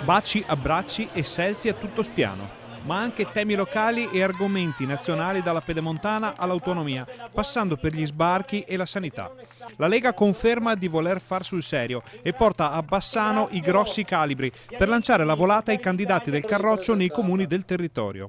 Baci, abbracci e selfie a tutto spiano, ma anche temi locali e argomenti nazionali dalla pedemontana all'autonomia, passando per gli sbarchi e la sanità. La Lega conferma di voler far sul serio e porta a Bassano i grossi calibri per lanciare la volata ai candidati del Carroccio nei comuni del territorio.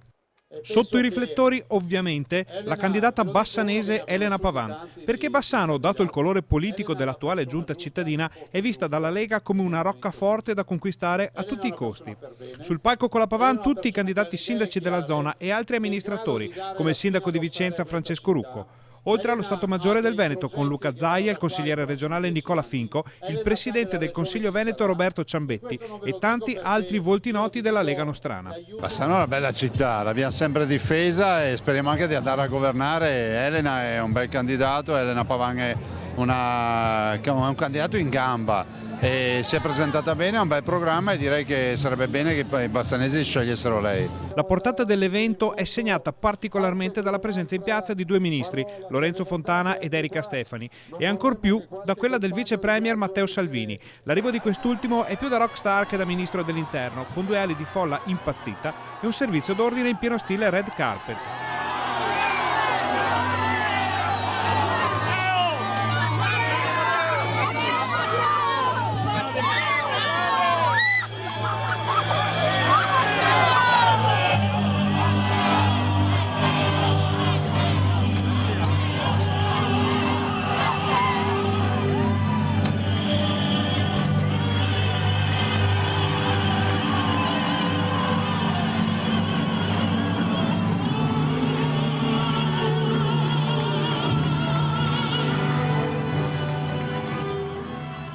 Sotto i riflettori, ovviamente, la candidata bassanese Elena Pavan, perché Bassano, dato il colore politico dell'attuale giunta cittadina, è vista dalla Lega come una roccaforte da conquistare a tutti i costi. Sul palco con la Pavan tutti i candidati sindaci della zona e altri amministratori, come il sindaco di Vicenza Francesco Rucco. Oltre allo Stato Maggiore del Veneto con Luca Zaia, il consigliere regionale Nicola Finco, il presidente del Consiglio Veneto Roberto Ciambetti e tanti altri volti noti della Lega Nostrana. Bassano è una bella città, l'abbiamo sempre difesa e speriamo anche di andare a governare. Elena è un bel candidato, Elena Pavan è un candidato in gamba e si è presentata bene, ha un bel programma e direi che sarebbe bene che i bassanesi scegliessero lei. La portata dell'evento è segnata particolarmente dalla presenza in piazza di due ministri, Lorenzo Fontana ed Erika Stefani, e ancor più da quella del vice premier Matteo Salvini. L'arrivo di quest'ultimo è più da rockstar che da ministro dell'interno, con due ali di folla impazzita e un servizio d'ordine in pieno stile red carpet.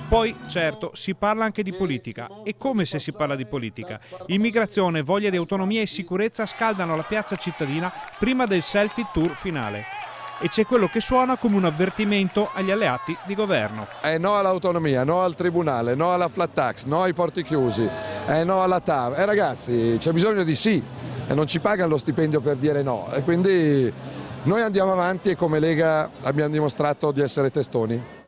Poi, certo, si parla anche di politica. E come se si parla di politica? Immigrazione, voglia di autonomia e sicurezza scaldano la piazza cittadina prima del selfie tour finale. E c'è quello che suona come un avvertimento agli alleati di governo. No all'autonomia, no al tribunale, no alla flat tax, no ai porti chiusi, no alla TAV. Ragazzi, c'è bisogno di sì e non ci pagano lo stipendio per dire no. E quindi noi andiamo avanti e come Lega abbiamo dimostrato di essere testoni.